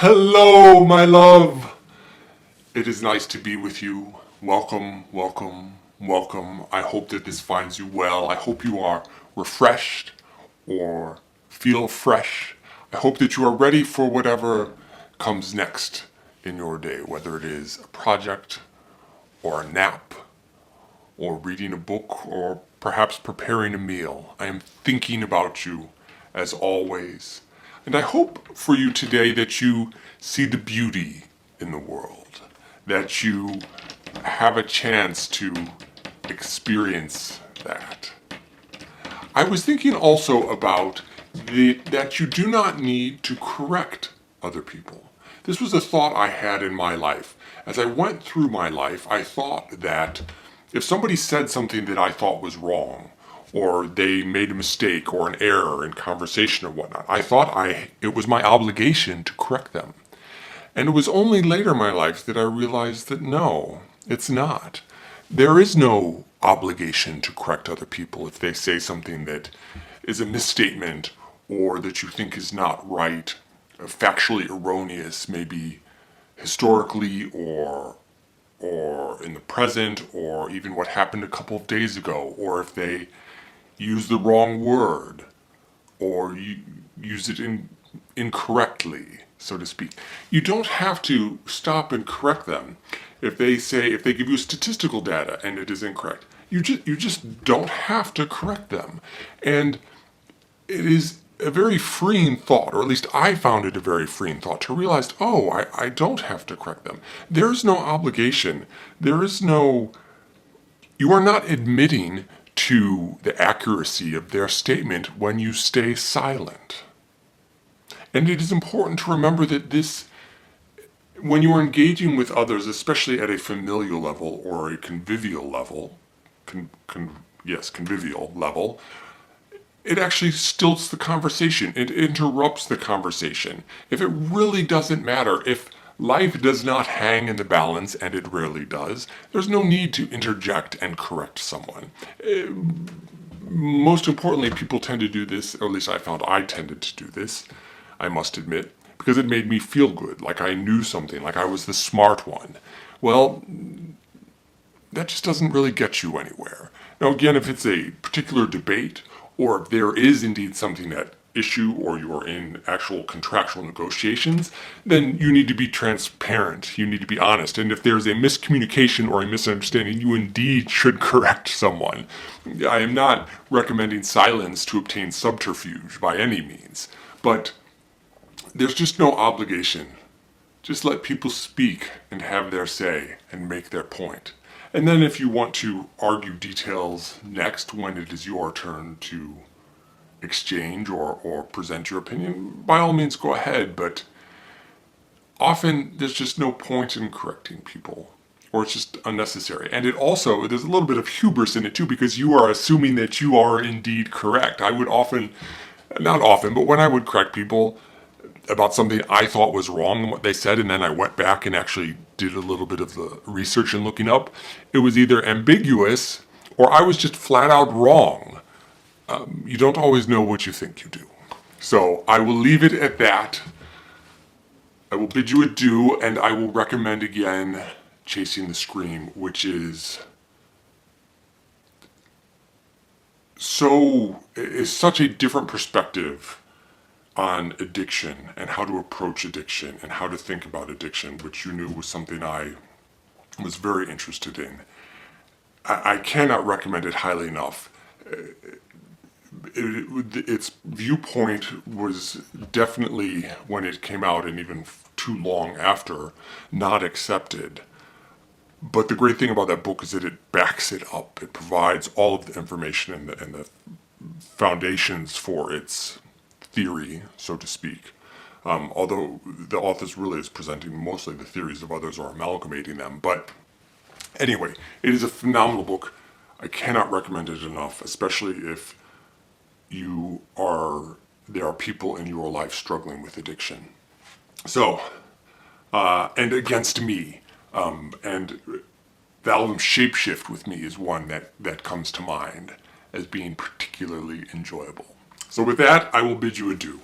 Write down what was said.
Hello, my love. It is nice to be with you. Welcome, welcome, welcome. I hope that this finds you well. I hope you are refreshed or feel fresh. I hope that you are ready for whatever comes next in your day, whether it is a project or a nap or reading a book or perhaps preparing a meal. I am thinking about you as always. And I hope for you today that you see the beauty in the world, that you have a chance to experience that. I was thinking also about that you do not need to correct other people. This was a thought I had in my life. As I went through my life, I thought that if somebody said something that I thought was wrong, or they made a mistake or an error in conversation or whatnot, I thought it was my obligation to correct them. And it was only later in my life that I realized that no, it's not. There is no obligation to correct other people if they say something that is a misstatement or that you think is not right, factually erroneous, maybe historically or in the present, or even what happened a couple of days ago, or if they use the wrong word or use it incorrectly, so to speak. You don't have to stop and correct them if they give you statistical data and it is incorrect. You just don't have to correct them. And it is a very freeing thought, or at least I found it a very freeing thought, to realize, I don't have to correct them. There's no obligation. You are not admitting to the accuracy of their statement when you stay silent. And it is important to remember that when you are engaging with others, especially at a familial level or a convivial level, convivial level, it actually stilts the conversation. It interrupts the conversation. If it really doesn't matter, if life does not hang in the balance, and it rarely does, there's no need to interject and correct someone. Most importantly, people tend to do this, or at least I found I tended to do this, I must admit, because it made me feel good, like I knew something, like I was the smart one. Well, that just doesn't really get you anywhere. Now again, if it's a particular debate, or if there is indeed something at issue, or you're in actual contractual negotiations, then you need to be transparent. You need to be honest. And if there's a miscommunication or a misunderstanding, you indeed should correct someone. I am not recommending silence to obtain subterfuge by any means, but there's just no obligation. Just let people speak and have their say and make their point. And then if you want to argue details next when it is your turn to exchange or present your opinion, by all means go ahead, but often there's just no point in correcting people, or it's just unnecessary. And there's a little bit of hubris in it too, because you are assuming that you are indeed correct. I would not often, but when I would correct people about something I thought was wrong in what they said, and then I went back and actually did a little bit of the research and looking up, it was either ambiguous or I was just flat out wrong. You don't always know what you think you do. So I will leave it at that. I will bid you adieu, and I will recommend again Chasing the Scream, which is such a different perspective on addiction and how to approach addiction and how to think about addiction, which you knew was something I was very interested in. I cannot recommend it highly enough. Its viewpoint was definitely, when it came out and even too long after, not accepted. But the great thing about that book is that it backs it up. It provides all of the information and the foundations for its theory, so to speak. Although the author really is presenting mostly the theories of others or amalgamating them. But anyway, it is a phenomenal book. I cannot recommend it enough, especially if there are people in your life struggling with addiction. So, and against me, and the album Shapeshift with me is one that comes to mind as being particularly enjoyable. So with that, I will bid you adieu.